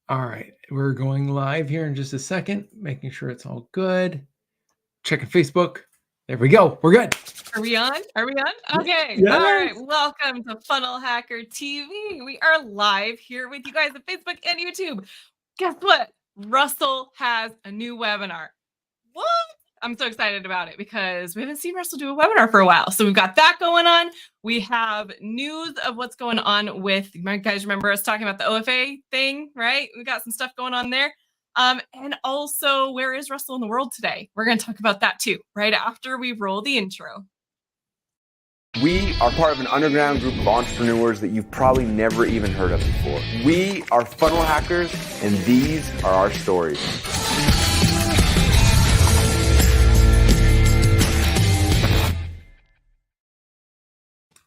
All right, we're going live here in just a second, making sure it's all good. Checking Facebook. There we go. We're good. Are we on? Are we on? Okay. Yes. All right. Welcome to Funnel Hacker TV. We are live here with you guys on Facebook and YouTube. Guess what? Russell has a new webinar. What? I'm so excited about it because we haven't seen Russell do a webinar for a while. So we've got that going on. We have news of what's going on with, you guys remember us talking about the OFA thing, right? We got some stuff going on there. And also, where is Russell in the world today? We're going to talk about that too, right after we roll the intro. We are part of an underground group of entrepreneurs that you've probably never even heard of before. We are funnel hackers, and these are our stories.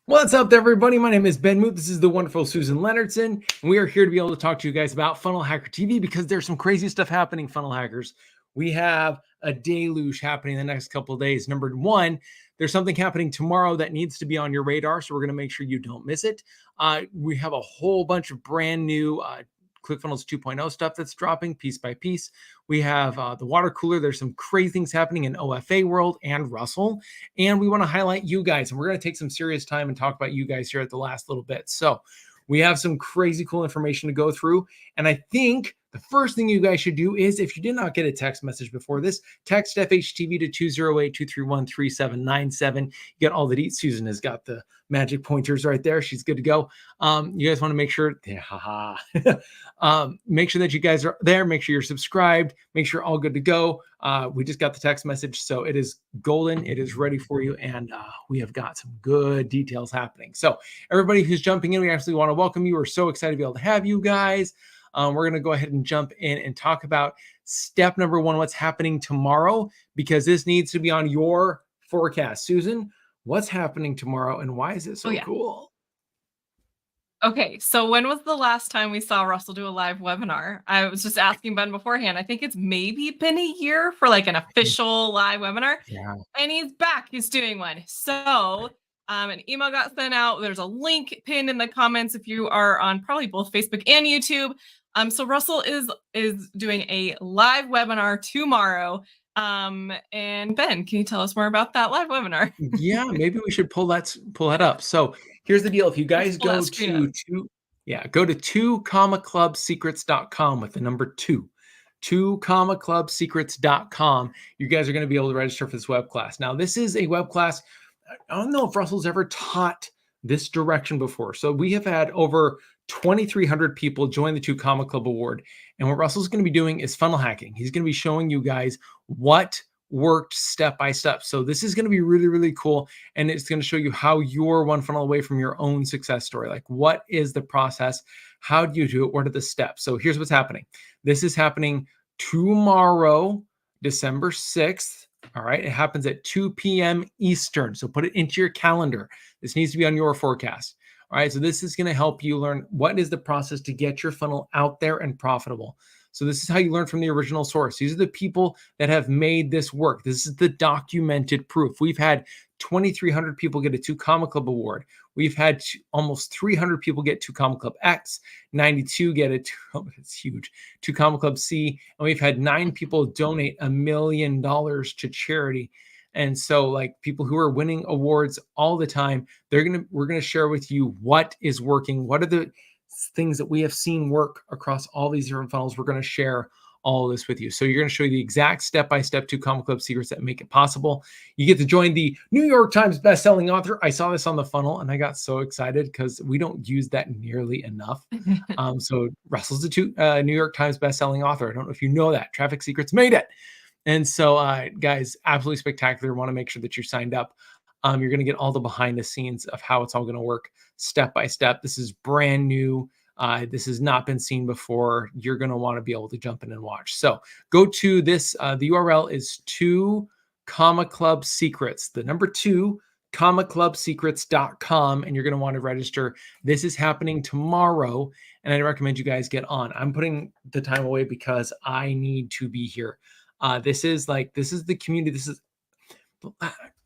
What's up, everybody? My name is Ben Moot. This is the wonderful Susan Leonardson, and we are here to be able to talk to you guys about Funnel Hacker TV because there's some crazy stuff happening, funnel hackers. We have a deluge happening in the next couple of days. Number one, there's something happening tomorrow that needs to be on your radar, so we're going to make sure you don't miss it. We have a whole bunch of brand new ClickFunnels 2.0 stuff that's dropping piece by piece. We have the water cooler. There's some crazy things happening in OFA world and Russell. And we want to highlight you guys. And we're going to take some serious time and talk about you guys here at the last little bit. So we have some crazy cool information to go through. And I think the first thing you guys should do is, if you did not get a text message before this, text FHTV to 208-231-3797. You get all the deets. Susan has got the magic pointers right there. She's good to go. You guys want to make sure, make sure that you guys are there. Make sure you're subscribed. Make sure all good to go. We just got the text message, so it is golden. It is ready for you, and we have got some good details happening. So everybody who's jumping in, we actually want to welcome you. We're so excited to be able to have you guys. We're going to go ahead and jump in and talk about step number one, what's happening tomorrow, because this needs to be on your forecast. Susan, what's happening tomorrow and why is it so cool? Okay, so when was the last time we saw Russell do a live webinar? I was just asking Ben beforehand. I think it's maybe been a year for like an official live webinar. Yeah. And he's back. He's doing one. So an email got sent out. There's a link pinned in the comments if you are on probably both Facebook and YouTube. So Russell is doing a live webinar tomorrow. And Ben, can you tell us more about that live webinar? Yeah, maybe we should pull that up. So here's the deal. If you guys go to 2-clubsecrets.com with the number 2-clubsecrets.com, you guys are going to be able to register for this web class. Now, this is a web class. I don't know if Russell's ever taught this direction before. So we have had over 2,300 people join the 2 Club Award. And what Russell's going to be doing is funnel hacking. He's going to be showing you guys what worked step by step. So this is going to be really, really cool. And it's going to show you how you're one funnel away from your own success story. Like, what is the process? How do you do it? What are the steps? So here's what's happening. This is happening tomorrow, December 6th. All right. It happens at 2 p.m. Eastern. So put it into your calendar. This needs to be on your forecast. All right. So this is going to help you learn what is the process to get your funnel out there and profitable. So this is how you learn from the original source. These are the people that have made this work. This is the documented proof. We've had 2,300 people get a 2 Club Award. We've had almost 300 people get 2 Club X, 92 get it. It's huge. 2 Club C, and we've had 9 people donate $1 million to charity. And so, like, people who are winning awards all the time, we're gonna share with you what is working. What are the things that we have seen work across all these different funnels? We're going to share all of this with you. So you're going to show you the exact step-by-step 2 Club secrets that make it possible. You get to join the New York Times bestselling author. I saw this on the funnel and I got so excited because we don't use that nearly enough. So Russell's a New York Times bestselling author. I don't know if you know that. Traffic Secrets made it. And so guys, absolutely spectacular. Want to make sure that you're signed up. You're going to get all the behind the scenes of how it's all going to work step by step. This is brand new. This has not been seen before. You're going to want to be able to jump in and watch. So go to this. The URL is 2 Club Secrets, the number 2 clubsecrets.com. And you're going to want to register. This is happening tomorrow. And I recommend you guys get on. I'm putting the time away because I need to be here. This is the community. This is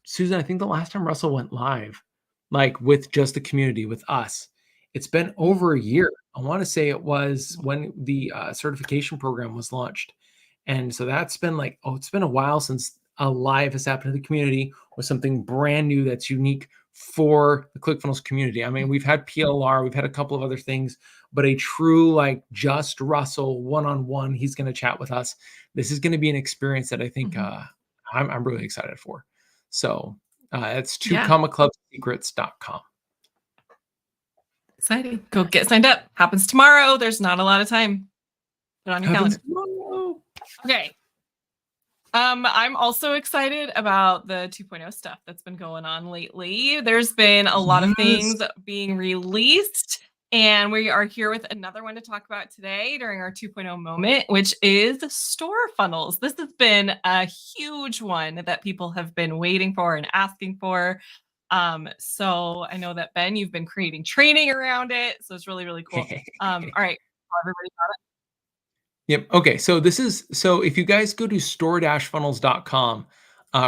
Susan, I think the last time Russell went live, like with just the community, with us, It's been over a year. I want to say it was when the certification program was launched. And so that's been like, it's been a while since a live has happened to the community with something brand new that's unique for the ClickFunnels community. I mean, we've had PLR, we've had a couple of other things, but a true like just Russell one-on-one, he's going to chat with us. This is going to be an experience that I think I'm really excited for. So it's tocommaclubsecrets.com. Exciting. Go get signed up. Happens tomorrow. There's not a lot of time. Put it on your calendar. Tomorrow. Okay. I'm also excited about the 2.0 stuff that's been going on lately. There's been a lot of things being released, and we are here with another one to talk about today during our 2.0 moment, which is store funnels. This has been a huge one that people have been waiting for and asking for. So I know that, Ben, you've been creating training around it. So it's really, really cool. All right. Tell everybody about it. Yep. Okay. So if you guys go to store-funnels.com,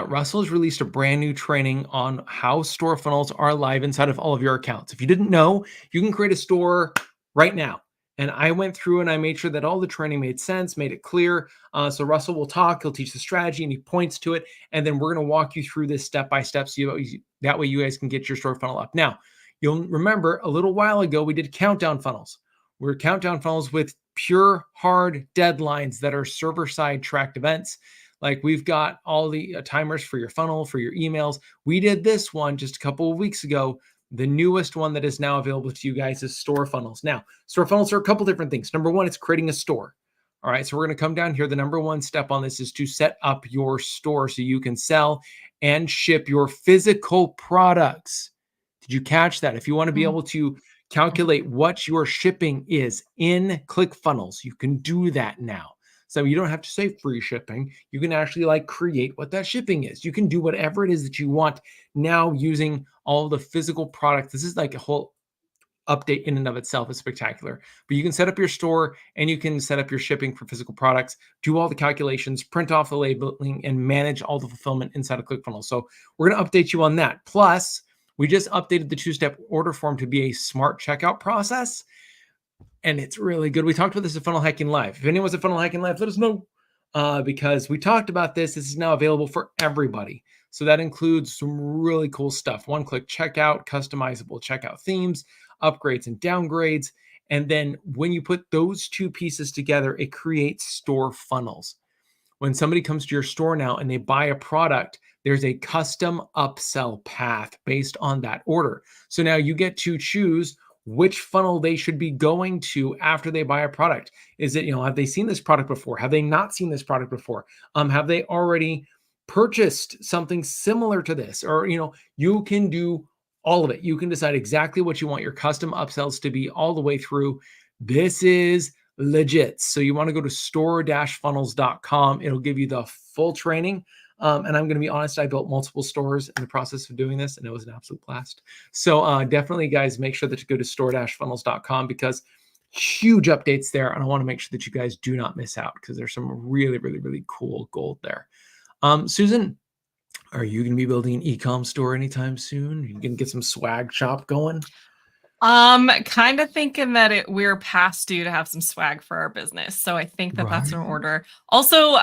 Russell has released a brand new training on how store funnels are live inside of all of your accounts. If you didn't know, you can create a store right now. And I went through and I made sure that all the training made sense, made it clear. So Russell will talk, he'll teach the strategy and he points to it. And then we're going to walk you through this step by step. So that way you guys can get your store funnel up. Now, you'll remember a little while ago, we did countdown funnels. We're countdown funnels with pure hard deadlines that are server-side tracked events. Like we've got all the timers for your funnel, for your emails. We did this one just a couple of weeks ago. The newest one that is now available to you guys is store funnels. Now, store funnels are a couple different things. Number one, it's creating a store. All right, so we're going to come down here. The number one step on this is to set up your store so you can sell and ship your physical products. Did you catch that? If you want to be able to calculate what your shipping is in ClickFunnels, you can do that now. So you don't have to say free shipping. You can actually like create what that shipping is. You can do whatever it is that you want now using all the physical products. This is like a whole update in and of itself. Is spectacular. But you can set up your store and you can set up your shipping for physical products, do all the calculations, print off the labeling, and manage all the fulfillment inside of ClickFunnels. So we're going to update you on that. Plus, we just updated the two-step order form to be a smart checkout process. And it's really good. We talked about this at Funnel Hacking Live. If anyone's at Funnel Hacking Live, let us know because we talked about this. This is now available for everybody. So that includes some really cool stuff. One-click checkout, customizable checkout themes, upgrades and downgrades. And then when you put those two pieces together, it creates store funnels. When somebody comes to your store now and they buy a product, there's a custom upsell path based on that order. So now you get to choose which funnel they should be going to after they buy a product. Is it, have they seen this product before? Have they not seen this product before? Have they already purchased something similar to this? Or, you can do all of it. You can decide exactly what you want your custom upsells to be all the way through. This is legit. So you want to go to store-funnels.com. It'll give you the full training. And I'm going to be honest, I built multiple stores in the process of doing this, and it was an absolute blast. So definitely, guys, make sure that you go to store-funnels.com because huge updates there. And I want to make sure that you guys do not miss out because there's some really, really, really cool gold there. Susan, are you going to be building an e-com store anytime soon? Are you going to get some swag shop going? Kind of thinking that we're past due to have some swag for our business. So I think that that's in order. Also,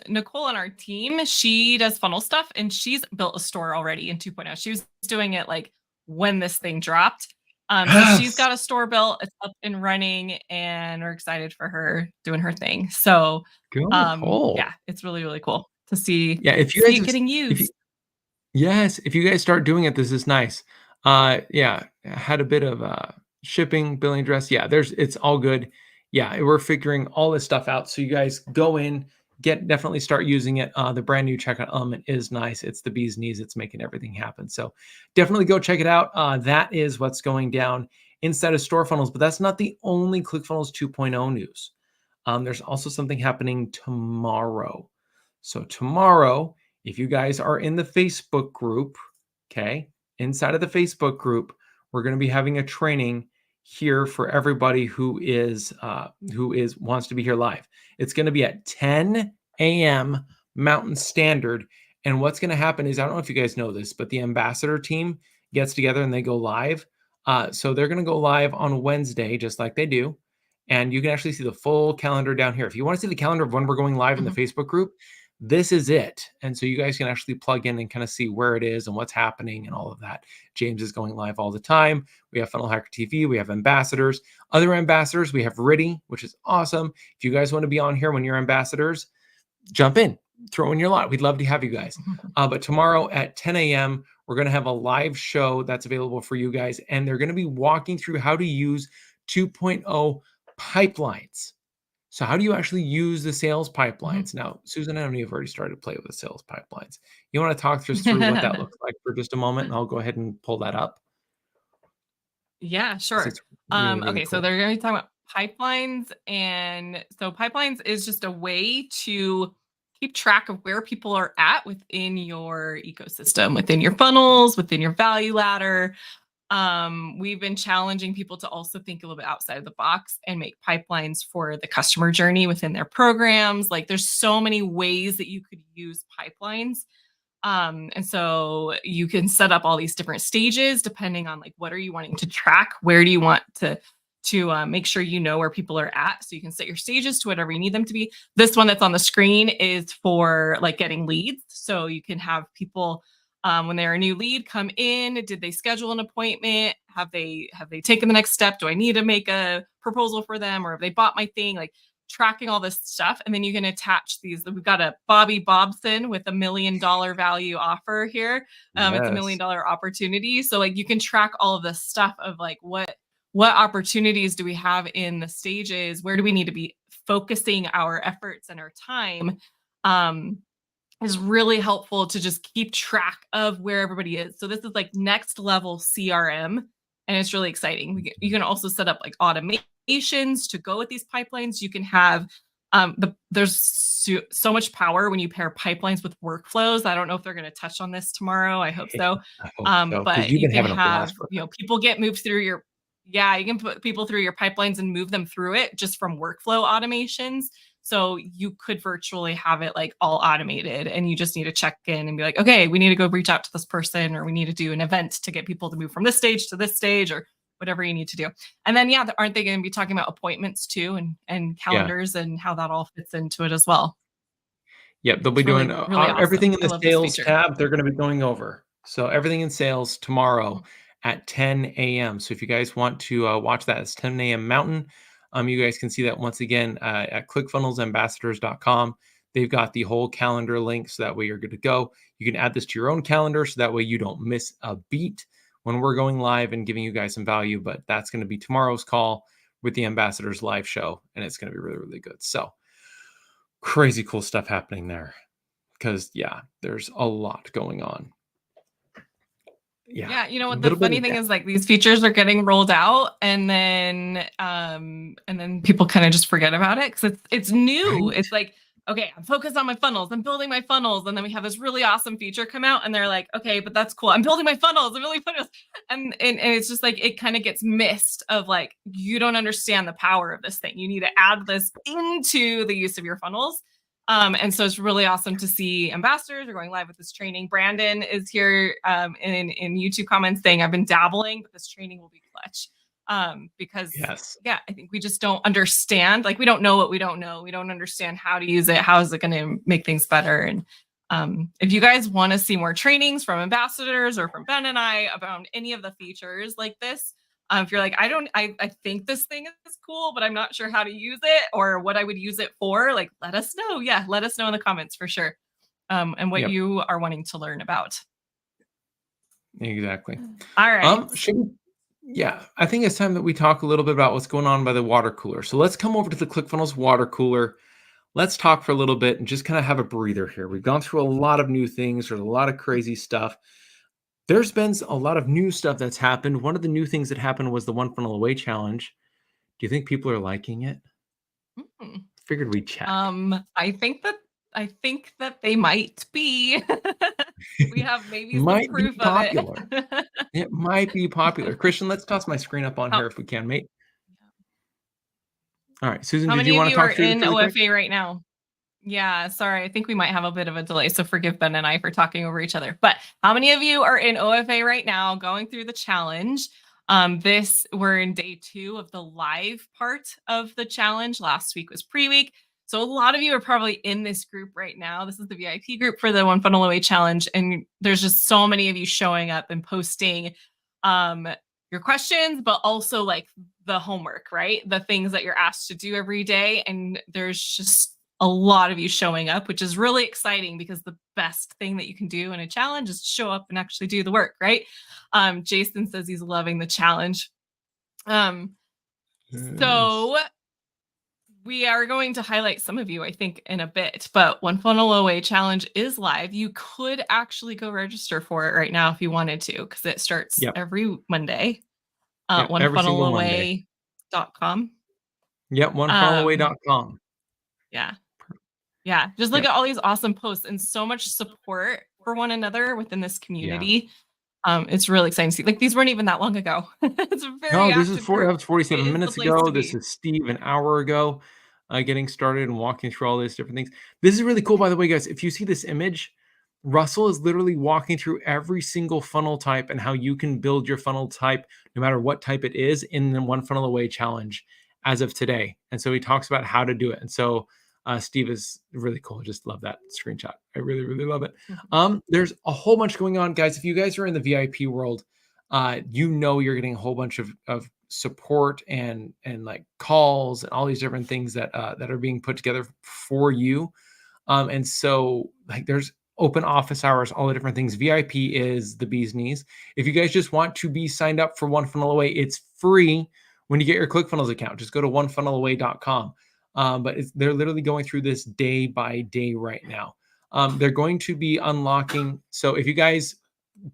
Nicole on our team, she does funnel stuff and she's built a store already in 2.0. She was doing it like when this thing dropped. So she's got a store built, it's up and running, and we're excited for her doing her thing. So cool. Yeah, it's really, really cool to see, if you guys getting used. If you guys start doing it, this is nice. Yeah, had a bit of shipping, billing address. Yeah, it's all good. Yeah, we're figuring all this stuff out. So you guys go in, definitely start using it. The brand new checkout element is nice. It's the bee's knees. It's making everything happen. So definitely go check it out. That is what's going down inside of store funnels, but that's not the only ClickFunnels 2.0 news. There's also something happening tomorrow. So tomorrow, if you guys are in the Facebook group, okay, inside of the Facebook group, we're going to be having a training here for everybody who wants to be here live. It's going to be at 10 a.m. Mountain Standard. And what's going to happen is, I don't know if you guys know this, but the ambassador team gets together and they go live So they're going to go live on Wednesday, just like they do. And you can actually see the full calendar down here. If you want to see the calendar of when we're going live in the Facebook group, this is it. And so you guys can actually plug in and kind of see where it is and what's happening and all of that. James is going live all the time. We have FunnelHackerTV. We have ambassadors. Other ambassadors, we have Riddy, which is awesome. If you guys want to be on here when you're ambassadors, jump in, throw in your lot. We'd love to have you guys. But tomorrow at 10 a.m., we're going to have a live show that's available for you guys. And they're going to be walking through how to use 2.0 pipelines. So how do you actually use the sales pipelines? Now, Susan, I know you've already started to play with the sales pipelines. You want to talk us through what that looks like for just a moment, and I'll go ahead and pull that up. Yeah, sure. It's really, really Okay, cool. so they're going to be talking about pipelines. And so pipelines is just a way to keep track of where people are at within your ecosystem, within your funnels, within your value ladder. We've been challenging people to also think a little bit outside of the box and make pipelines for the customer journey within their programs. Like there's so many ways that you could use pipelines. And so you can set up all these different stages depending on like what are you wanting to track, where do you want to make sure you know where people are at. So you can set your stages to whatever you need them to be. This one that's on the screen is for like getting leads. So you can have people when they're a new lead come in. Did they schedule an appointment? Have they taken the next step? Do I need to make a proposal for them, or have they bought my thing? Like tracking all this stuff. And then you can attach these. We've got a Bobby Bobson with $1 million value offer here. It's $1 million opportunity. So like you can track all of this stuff of like what opportunities do we have in the stages? Where do we need to be focusing our efforts and our time? Is really helpful to just keep track of where everybody is. So this is like next level CRM, and it's really exciting. You can also set up like automations to go with these pipelines. You can have there's so much power when you pair pipelines with workflows. I don't know if they're going to touch on this tomorrow. I hope so. I hope so, but you've you been can having a have blast with people get moved through your you can put people through your pipelines and move them through it just from workflow automations. So you could virtually have it like all automated, and you just need to check in and be like, okay, we need to go reach out to this person, or we need to do an event to get people to move from this stage to this stage, or whatever you need to do. And then, aren't they going to be talking about appointments too, and calendars and how that all fits into it as well? Yep, they'll be Really, doing really awesome. everything in I the love this sales feature. tab. They're going to be going over. So everything in sales tomorrow at 10 a.m. So if you guys want to watch that, it's 10 a.m. Mountain. You guys can see that once again at ClickFunnelsAmbassadors.com. They've got the whole calendar link, so that way you're good to go. You can add this to your own calendar, so that way you don't miss a beat when we're going live and giving you guys some value. But that's going to be tomorrow's call with the Ambassadors live show, and it's going to be really, really good. So crazy cool stuff happening there, because there's a lot going on. Yeah, you know what the funny thing is, like these features are getting rolled out, and then people kind of just forget about it because it's new. Right? It's like, okay, I'm focused on my funnels, I'm building my funnels, and then we have this really awesome feature come out, and they're like, okay, but that's cool, I'm building my funnels, I'm building funnels, and it's just like it kind of gets missed of like, you don't understand the power of this thing. You need to add this into the use of your funnels. And so it's really awesome to see ambassadors are going live with this training. Brandon is here in YouTube comments saying, I've been dabbling, but this training will be clutch. Because I think we just don't understand. Like we don't know what we don't know. We don't understand how to use it. How is it going to make things better? And if you guys want to see more trainings from ambassadors or from Ben and I about any of the features like this, if you're like, I think this thing is cool, but I'm not sure how to use it or what I would use it for, like, let us know. Yeah, let us know in the comments for sure. And what you are wanting to learn about. Exactly. All right. I think it's time that we talk a little bit about what's going on by the water cooler. So let's come over to the ClickFunnels water cooler. Let's talk for a little bit and just kind of have a breather here. We've gone through a lot of new things. There's a lot of crazy stuff. There's been a lot of new stuff that's happened. One of the new things that happened was the One Funnel Away challenge. Do you think people are liking it? Figured we'd check. I think that they might be. We have maybe some proof of it. It might be popular. Christian, let's toss my screen up on here if we can, mate. All right, Susan, did you want to talk through in OFA right now? Yeah, sorry. I think we might have a bit of a delay, so forgive Ben and I for talking over each other. But how many of you are in OFA right now going through the challenge? We're in day 2 of the live part of the challenge. Last week was pre-week. So a lot of you are probably in this group right now. This is the VIP group for the One Funnel Away challenge. And there's just so many of you showing up and posting your questions, but also like the homework, right? The things that you're asked to do every day. And there's just a lot of you showing up, which is really exciting because the best thing that you can do in a challenge is show up and actually do the work, right? Jason says he's loving the challenge. So we are going to highlight some of you, I think, in a bit, but One Funnel Away challenge is live. You could actually go register for it right now if you wanted to, because it starts every Monday. OneFunnelAway.com. Yep, OneFunnelAway.com. Yeah. Yeah. Just look at all these awesome posts and so much support for one another within this community. It's really exciting to see. Like, these weren't even that long ago. It's a very this is active group. that was 47 minutes ago. This be. is Steve an hour ago, getting started and walking through all these different things. This is really cool, by the way, guys. If you see this image, Russell is literally walking through every single funnel type and how you can build your funnel type, no matter what type it is, in the One Funnel Away challenge as of today. And so he talks about how to do it. And so Steve is really cool. I just love that screenshot. I really, really love it. There's a whole bunch going on, guys. If you guys are in the VIP world, you know you're getting a whole bunch of support and like calls and all these different things that are being put together for you. And so like there's open office hours, all the different things. VIP is the bee's knees. If you guys just want to be signed up for One Funnel Away, it's free when you get your ClickFunnels account. Just go to onefunnelaway.com. But they're literally going through this day by day right now. They're going to be unlocking. So if you guys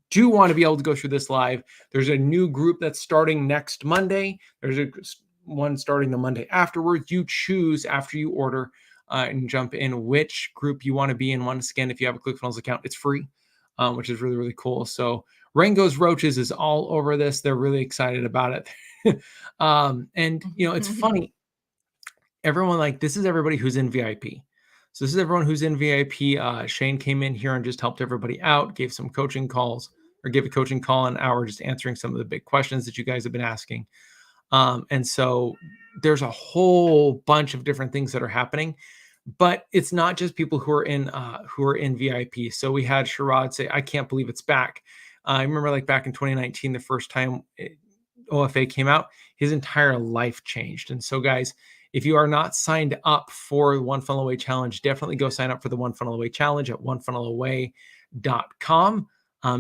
do want to be able to go through this live, there's a new group that's starting next Monday. There's one starting the Monday afterwards. You choose after you order and jump in which group you want to be in. Once again, if you have a ClickFunnels account, it's free, which is really, really cool. So Rango's Roaches is all over this. They're really excited about it. And, it's funny. Everyone, this is everybody who's in VIP. So this is everyone who's in VIP. Shane came in here and just helped everybody out, gave some coaching calls, or gave a coaching call an hour, just answering some of the big questions that you guys have been asking. And so there's a whole bunch of different things that are happening, but it's not just people who are in VIP. So we had Sherrod say, "I can't believe it's back." I remember back in 2019, the first time OFA came out, his entire life changed. And so guys, if you are not signed up for the One Funnel Away Challenge, definitely go sign up for the One Funnel Away Challenge at onefunnelaway.com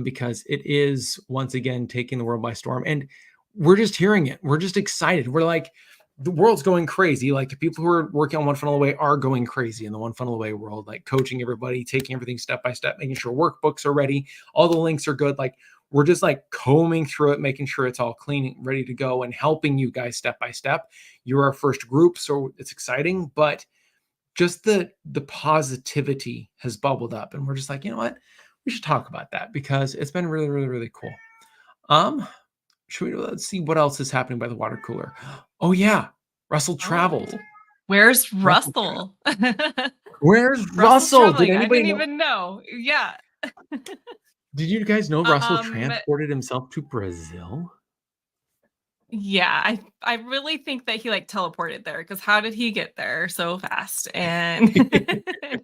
because it is, once again, taking the world by storm. And we're just hearing it. We're just excited. We're like, the world's going crazy. Like, the people who are working on One Funnel Away are going crazy in the One Funnel Away world, like coaching everybody, taking everything step by step, making sure workbooks are ready. All the links are good. We're just combing through it, making sure it's all clean, ready to go, and helping you guys step by step. You're our first group, so it's exciting, but just the positivity has bubbled up, and we're just like, you know what? We should talk about that because it's been really, really, really cool. Let's see what else is happening by the water cooler. Oh yeah, Russell traveled. Where's Russell? Where's Russell? Did anybody I didn't even know. Yeah. Did you guys know Russell transported himself to Brazil? Yeah, I really think that he teleported there, because how did he get there so fast? And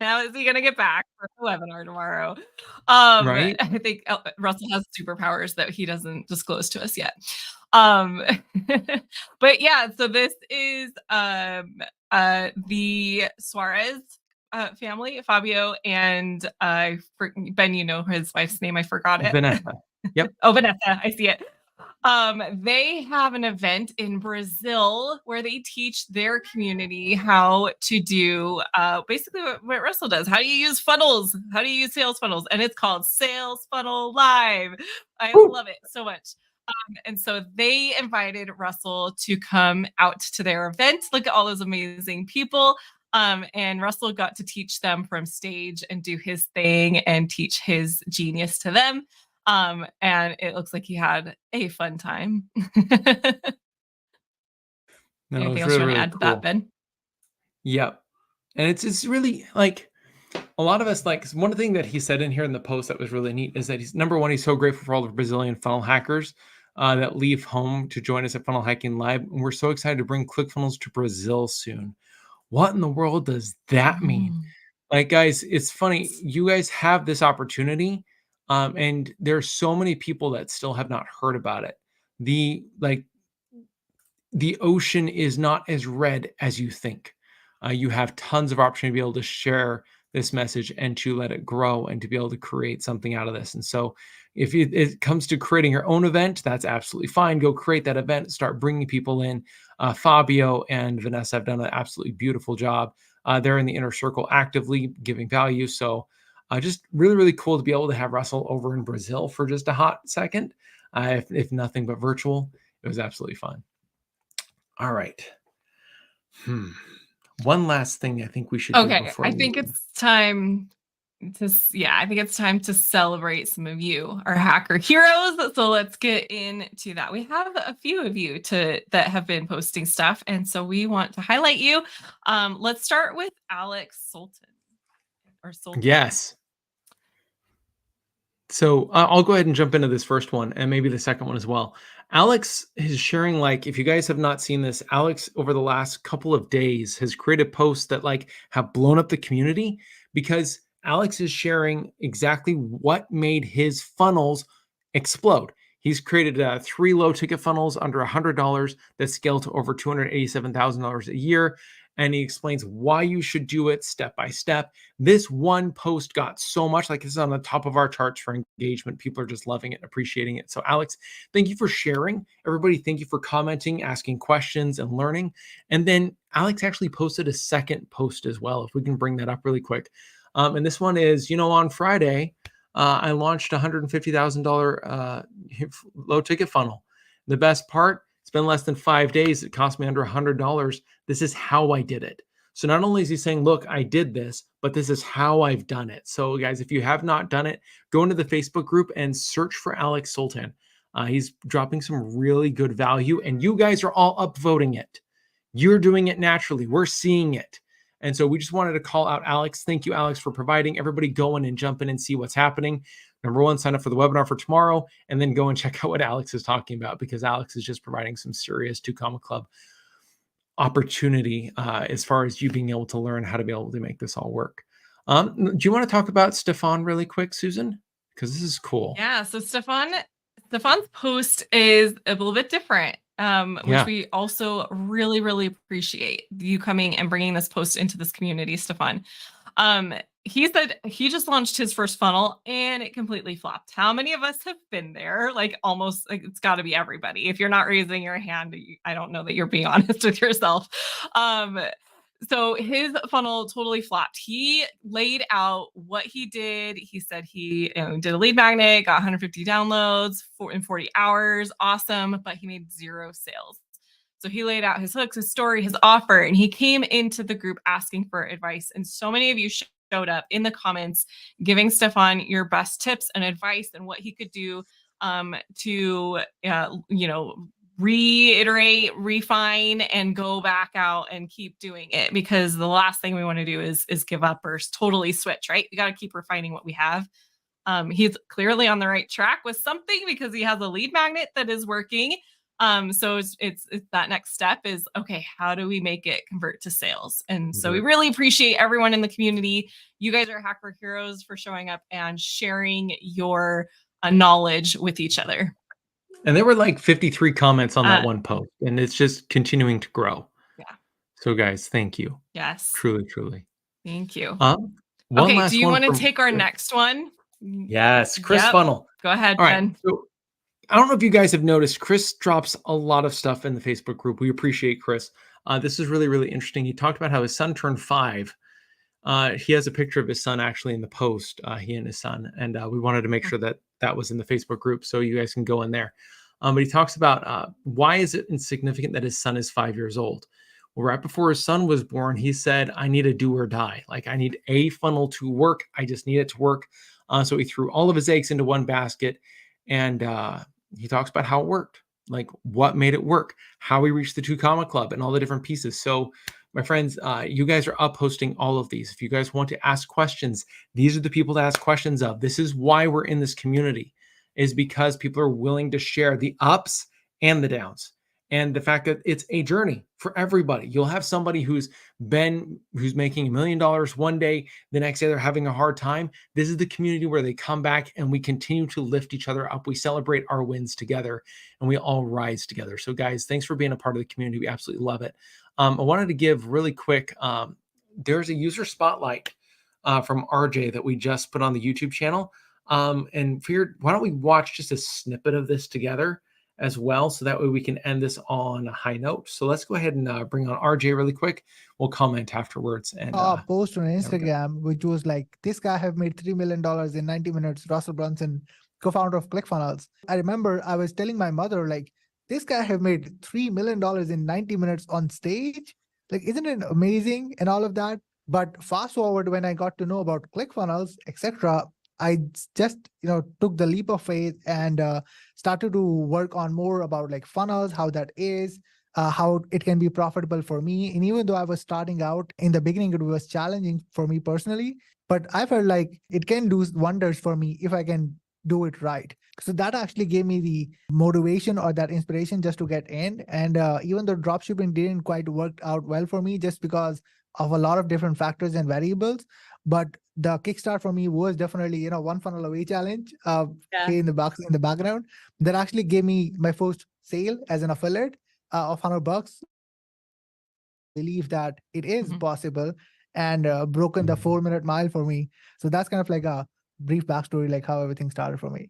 how is he going to get back for the webinar tomorrow? Right? I think Russell has superpowers that he doesn't disclose to us yet. But yeah, so this is the Suarez family, Fabio and Ben, his wife's name. I forgot it. Vanessa. Yep. Oh, Vanessa. I see it. They have an event in Brazil where they teach their community how to do basically what Russell does. How do you use funnels? How do you use sales funnels? And it's called Sales Funnel Live. I love it so much. And so they invited Russell to come out to their event. Look at all those amazing people. And Russell got to teach them from stage and do his thing and teach his genius to them. And it looks like he had a fun time. Anything else you want to add to that, Ben? Yep. And it's really a lot of us, one thing that he said in here in the post that was really neat is that he's, number one, he's so grateful for all the Brazilian funnel hackers that leave home to join us at Funnel Hacking Live. And we're so excited to bring ClickFunnels to Brazil soon. What in the world does that mean? Like, guys, it's funny. You guys have this opportunity, and there's so many people that still have not heard about it. The ocean is not as red as you think. You have tons of opportunity to be able to share this message and to let it grow and to be able to create something out of this. And so if it comes to creating your own event, that's absolutely fine. Go create that event, start bringing people in. Fabio and Vanessa have done an absolutely beautiful job. They're in the inner circle actively giving value. So just really, really cool to be able to have Russell over in Brazil for just a hot second. If nothing but virtual, it was absolutely fun. All right. One last thing I think we should do before I think it's time to celebrate some of you, our hacker heroes. So let's get into that. We have a few of you that have been posting stuff, and so we want to highlight you. Let's start with Alex Sultan. Yes. So I'll go ahead and jump into this first one and maybe the second one as well. Alex is sharing, like, if you guys have not seen this, Alex over the last couple of days has created posts that like have blown up the community because Alex is sharing exactly what made his funnels explode. He's created 3 low ticket funnels under $100 that scale to over $287,000 a year. And he explains why you should do it step by step. This one post got so much, like, it's on the top of our charts for engagement. People are just loving it, appreciating it. So Alex, thank you for sharing. Everybody, thank you for commenting, asking questions, and learning. And then Alex actually posted a second post as well, if we can bring that up really quick. And this one is, on Friday, I launched a $150,000 low ticket funnel. The best part, it's been less than 5 days. It cost me under $100. This is how I did it. So not only is he saying, look, I did this, but this is how I've done it. So guys, if you have not done it, go into the Facebook group and search for Alex Sultan. He's dropping some really good value, and you guys are all upvoting it. You're doing it naturally. We're seeing it. And so we just wanted to call out Alex. Thank you, Alex, for providing. Everybody go in and jump in and see what's happening. Number one, sign up for the webinar for tomorrow, and then go and check out what Alex is talking about, because Alex is just providing some serious 2 Comma Club opportunity as far as you being able to learn how to be able to make this all work. Do you want to talk about Stefan really quick, Susan? Because this is cool. Yeah. So Stefan's post is a little bit different, which we also really, really appreciate you coming and bringing this post into this community, Stefan. He said he just launched his first funnel and it completely flopped. How many of us have been there? Like, almost, like, it's got to be everybody. If you're not raising your hand, I don't know that you're being honest with yourself. So his funnel totally flopped. He laid out what he did. He said he did a lead magnet, got 150 downloads in 40 hours. Awesome. But he made 0 sales. So he laid out his hooks, his story, his offer, and he came into the group asking for advice. And so many of you showed up in the comments giving Stefan your best tips and advice and what he could do to reiterate, refine, and go back out and keep doing it, because the last thing we want to do is give up or totally switch, right? We got to keep refining what we have. He's clearly on the right track with something because he has a lead magnet that is working. So it's that next step is, okay, how do we make it convert to sales? And so we really appreciate everyone in the community. You guys are hacker heroes for showing up and sharing your knowledge with each other. And there were like 53 comments on that one post, and it's just continuing to grow. Yeah. So guys, thank you. Yes. Truly, truly. Thank you. Okay, do you want to take our next one? Yes, Chris Funnel. Go ahead, All Ben. right. So I don't know if you guys have noticed, Chris drops a lot of stuff in the Facebook group. We appreciate Chris. This is really, really interesting. He talked about how his son turned 5. He has a picture of his son actually in the post, he and his son. And we wanted to make sure that that was in the Facebook group so you guys can go in there. But he talks about why is it insignificant that his son is 5 years old? Well, right before his son was born, he said, I need a do or die. Like, I need a funnel to work. I just need it to work. So he threw all of his eggs into one basket. And he talks about how it worked, like what made it work, how we reached the 2 Comma Club and all the different pieces. So my friends, you guys are up posting all of these. If you guys want to ask questions, these are the people to ask questions of. This is why we're in this community. is because people are willing to share the ups and the downs. And the fact that it's a journey for everybody. You'll have somebody who's making $1 million one day, the next day they're having a hard time. This is the community where they come back and we continue to lift each other up. We celebrate our wins together and we all rise together. So guys, thanks for being a part of the community. We absolutely love it. I wanted to give really quick, there's a user spotlight from RJ that we just put on the YouTube channel. And figured, why don't we watch just a snippet of this together as well, so that way we can end this on a high note. So let's go ahead and bring on RJ really quick. We'll comment afterwards. And post on Instagram, which was like, this guy have made $3 million in 90 minutes. Russell Brunson, co-founder of ClickFunnels. I remember I was telling my mother, like, this guy have made $3 million in 90 minutes on stage. Like, isn't it amazing and all of that? But fast forward, when I got to know about ClickFunnels, etc., I just, took the leap of faith and started to work on more about like funnels, how that is, how it can be profitable for me. And even though I was starting out in the beginning, it was challenging for me personally, but I felt like it can do wonders for me if I can do it right. So that actually gave me the motivation or that inspiration just to get in. And even though dropshipping didn't quite work out well for me just because of a lot of different factors and variables, but the kickstart for me was definitely, one funnel away challenge in the background that actually gave me my first sale as an affiliate of $100. Believe that it is possible and broken the 4-minute mile for me. So that's kind of like a brief backstory, like how everything started for me.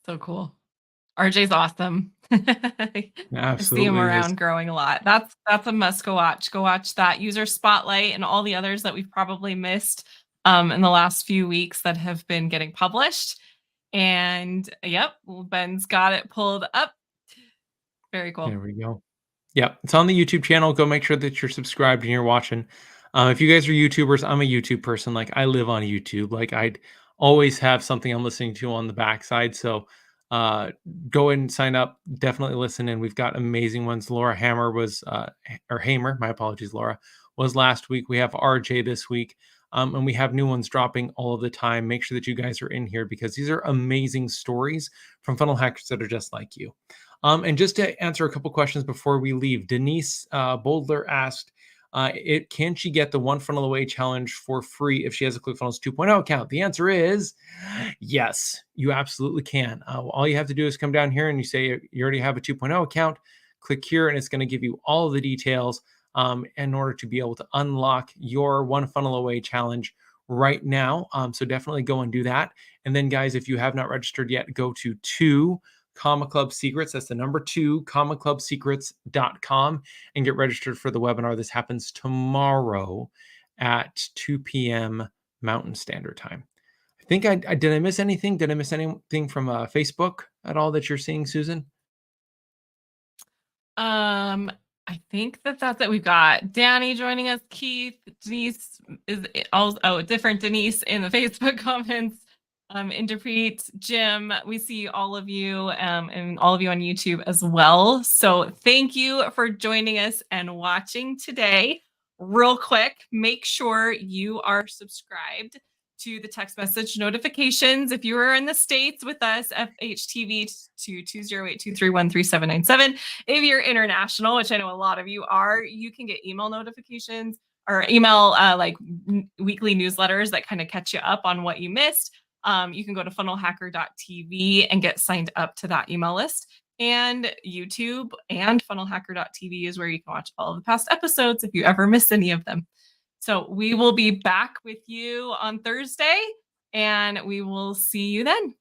So cool. RJ's awesome. Absolutely. I see him around growing a lot. That's a must go watch. Go watch that user spotlight and all the others that we've probably missed in the last few weeks that have been getting published. And yep, Ben's got it pulled up. Very cool. There we go. Yeah, it's on the YouTube channel. Go make sure that you're subscribed and you're watching. If you guys are YouTubers, I'm a YouTube person. Like, I live on YouTube. Like, I'd always have something I'm listening to on the backside. So go and sign up. Definitely listen in. We've got amazing ones. Laura Hammer was, or Hamer, my apologies, Laura, was last week. We have RJ this week. And we have new ones dropping all of the time. Make sure that you guys are in here because these are amazing stories from funnel hackers that are just like you. And just to answer a couple questions before we leave, Denise Boldler asked, can she get the One Funnel Away challenge for free if she has a ClickFunnels 2.0 account? The answer is yes, you absolutely can. All you have to do is come down here and you say you already have a 2.0 account, click here, and it's going to give you all of the details in order to be able to unlock your One Funnel Away challenge right now. So definitely go and do that. And then guys, if you have not registered yet, go to 2 Comma Club Secrets. That's the number 2, commaclubsecrets.com, and get registered for the webinar. This happens tomorrow at 2 p.m. Mountain Standard Time. I think did I miss anything? Did I miss anything from Facebook at all that you're seeing, Susan? I think that's it. We've got Danny joining us, Keith, Denise is also different Denise in the Facebook comments. Interpret, Jim, we see all of you and all of you on YouTube as well. So thank you for joining us and watching today. Real quick, make sure you are subscribed to the text message notifications. If you are in the States with us, FHTV to 208-231-3797. If you're international, which I know a lot of you are, you can get email notifications or email like weekly newsletters that kind of catch you up on what you missed. You can go to FunnelHacker.tv and get signed up to that email list. And YouTube and FunnelHacker.tv is where you can watch all of the past episodes if you ever miss any of them. So we will be back with you on Thursday, and we will see you then.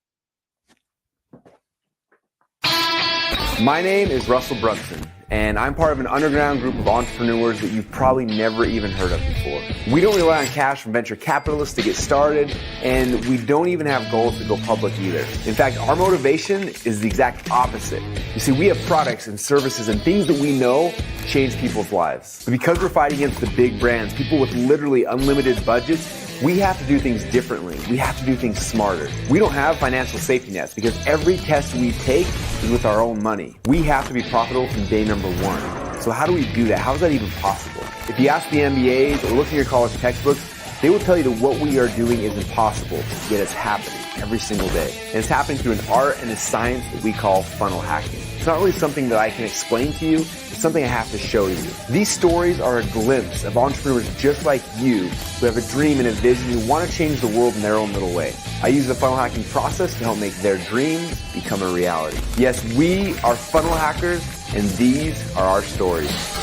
My name is Russell Brunson, and I'm part of an underground group of entrepreneurs that you've probably never even heard of before. We don't rely on cash from venture capitalists to get started, and we don't even have goals to go public either. In fact, our motivation is the exact opposite. You see, we have products and services and things that we know change people's lives. But because we're fighting against the big brands, people with literally unlimited budgets, we have to do things differently. We have to do things smarter. We don't have financial safety nets because every test we take is with our own money. We have to be profitable from day number 1. So how do we do that? How is that even possible? If you ask the MBAs or look in your college textbooks, They will tell you that what we are doing is impossible, yet it's happening every single day. And it's happening through an art and a science that we call funnel hacking. It's not really something that I can explain to you, it's something I have to show you. These stories are a glimpse of entrepreneurs just like you who have a dream and a vision who want to change the world in their own little way. I use the funnel hacking process to help make their dreams become a reality. Yes, we are funnel hackers, and these are our stories.